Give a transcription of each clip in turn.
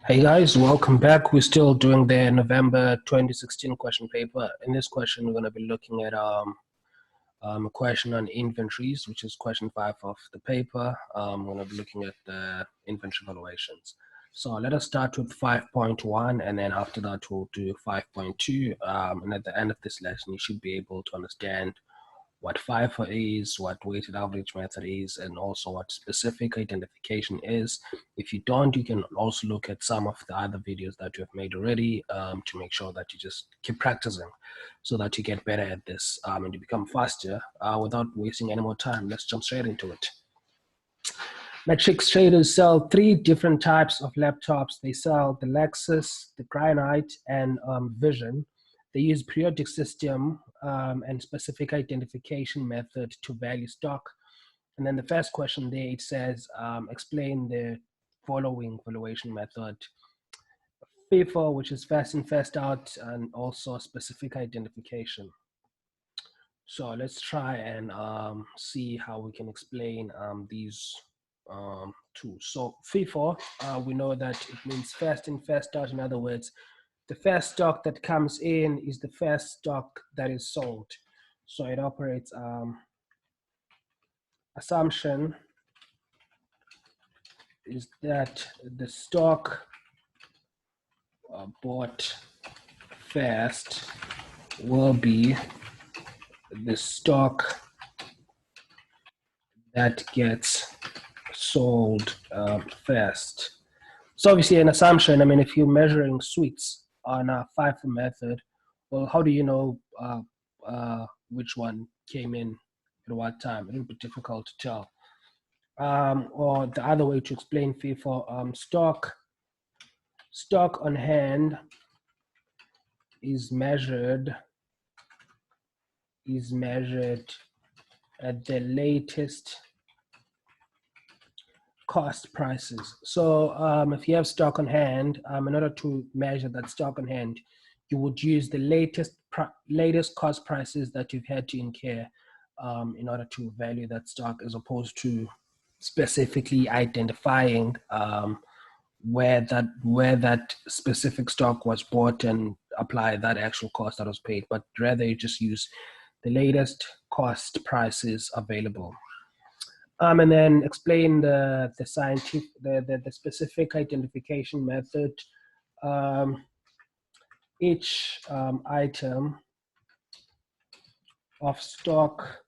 Hey guys, welcome back. We're still doing the November 2016 question paper. In this question, we're going to be looking at a question on inventories, which is question 5 of the paper. We're going to be looking at the inventory valuations. So let us start with 5.1, and then after that, we'll do 5.2. And at the end of this lesson, you should be able to understand what FIFO is, what weighted average method is, and also what specific identification is. If you don't, you can also look at some of the other videos that you have made already to make sure that you just keep practicing so that you get better at this and you become faster. Without wasting any more time, let's jump straight into it. Matrix traders sell 3 different types of laptops. They sell the Lexus, the Granite, and Vision. They use periodic system and specific identification method to value stock. And then the first question there, it says, explain the following valuation method. FIFO, which is first in, first out, and also specific identification. So let's try and see how we can explain these two. So FIFO, we know that it means first in, first out. In other words, the first stock that comes in is the first stock that is sold. So it operates assumption is that the stock bought first will be the stock that gets sold first. So obviously an assumption, I mean, if you're measuring sweets on a FIFO method, well, how do you know which one came in at what time? It would be difficult to tell. Or the other way to explain FIFO, stock on hand is measured at the latest cost prices. So if you have stock on hand, in order to measure that stock on hand, you would use the latest cost prices that you've had to incur in order to value that stock, as opposed to specifically identifying where that specific stock was bought and apply that actual cost that was paid, but rather you just use the latest cost prices available. And then explain the scientific, the specific identification method. Each item of stock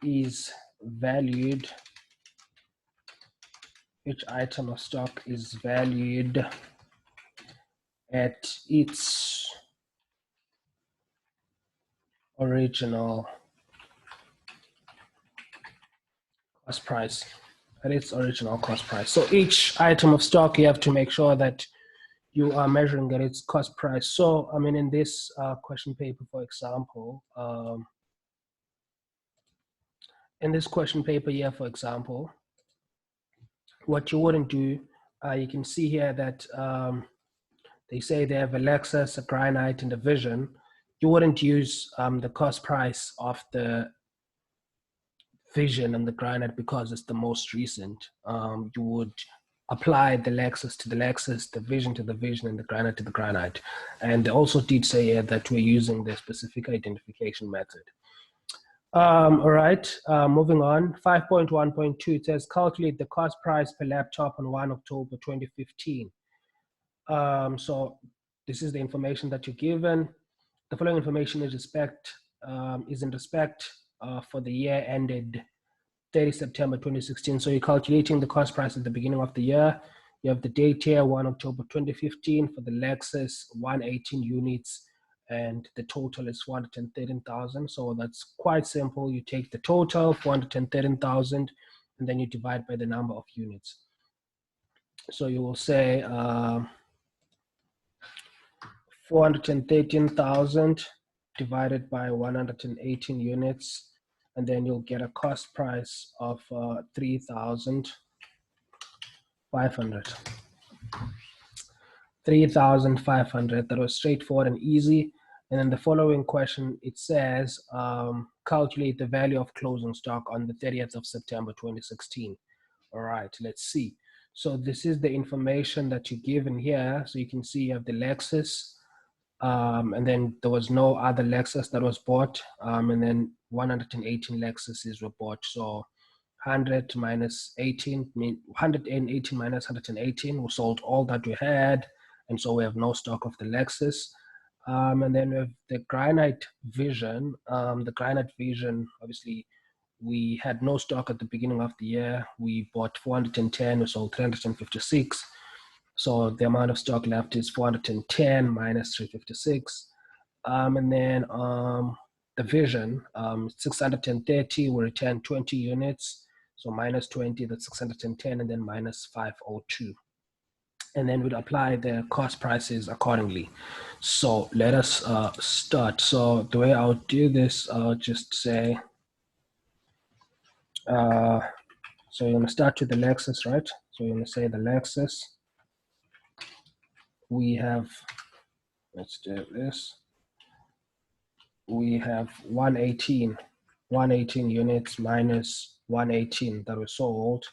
is valued. Each item of stock is valued at its original cost price. At its original cost price. So each item of stock, you have to make sure that you are measuring at its cost price. So, I mean, in this question paper, for example, in this question paper here, for example, what you wouldn't do, you can see here that they say they have a Lexus, a Granite, and a Vision. You wouldn't use the cost price of the Vision and the Granite because it's the most recent. You would apply the Lexus to the Lexus, the Vision to the Vision, and the Granite to the Granite. And they also did say here that we're using the specific identification method. All right, moving on. 5.1.2, it says calculate the cost price per laptop on 1 October 2015. So this is the information that you're given. The following information is in respect for the year ended 30 September 2016. So you're calculating the cost price at the beginning of the year. You have the date here, 1 October 2015 for the Lexus, 118 units, and the total is 413,000. So that's quite simple. You take the total, 413,000, and then you divide by the number of units. So you will say 413,000 divided by 118 units, and then you'll get a cost price of 3,500. 3,500. That was straightforward and easy. And then the following question, it says, calculate the value of closing stock on the 30th of September 2016. All right, let's see. So this is the information that you give in here. So you can see you have the Lexus, and then there was no other Lexus that was bought, and then 118 Lexuses were bought. So 100 minus 18, 118 minus 118, we sold all that we had, and so we have no stock of the Lexus. And then we have the Granite Vision. The Granite Vision, obviously, we had no stock at the beginning of the year. We bought 410, we sold 356. So the amount of stock left is 410 minus 356. And then the Vision, 630, we returned 20 units. So minus 20, that's 610, and then minus 502. And then we'd apply the cost prices accordingly. So let us start. So the way I'll do this, I'll just say, so you're gonna start with the Lexus, right? So you're gonna say the Lexus, we have, let's do this. We have 118 units minus 118 that were sold.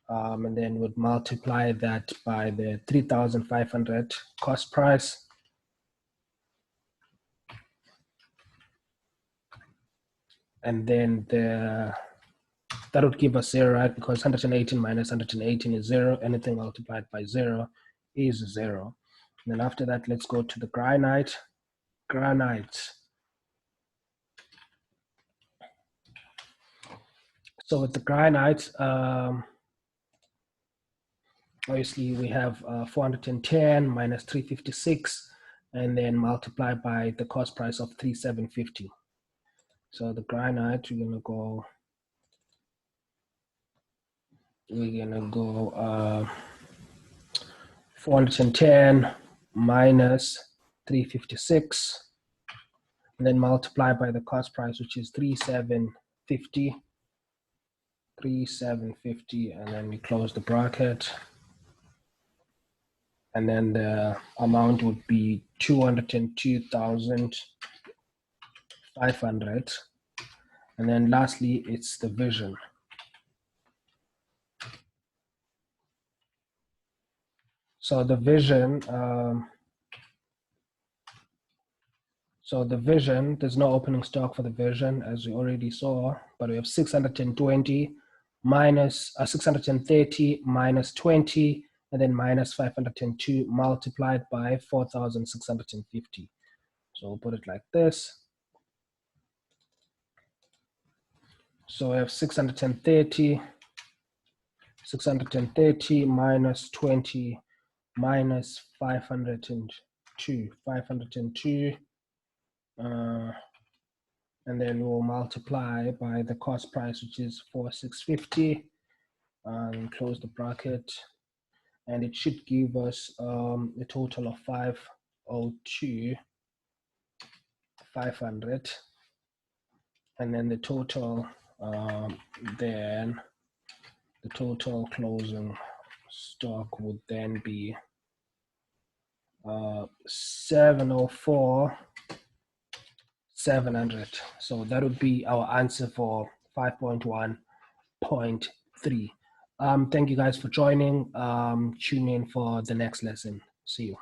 And then we'd multiply that by the 3,500 cost price. And then that would give us 0, right? Because 118 minus 118 is 0. Anything multiplied by 0 is 0. And then after that, let's go to the Granite. So with the Granite, obviously we have 410 minus 356, and then multiply by the cost price of 3,750. So the Granite, we're gonna go 410 minus 356, and then multiply by the cost price, which is 3,750, and then we close the bracket. And then the amount would be 202,500. And then lastly, it's the Vision. So the Vision, there's no opening stock for the Vision, as we already saw, but we have 620 minus 630 minus 20, and then minus 502 multiplied by 4,650. So we'll put it like this. So we have 630 minus 20 minus 502, and then we'll multiply by the cost price, which is 4,650, and close the bracket, and it should give us a total of 502,500, and then the total, then the total closing stock would then be 704,700. So that would be our answer for 5.1.3. Thank you guys for joining. Tune in for the next lesson. See you.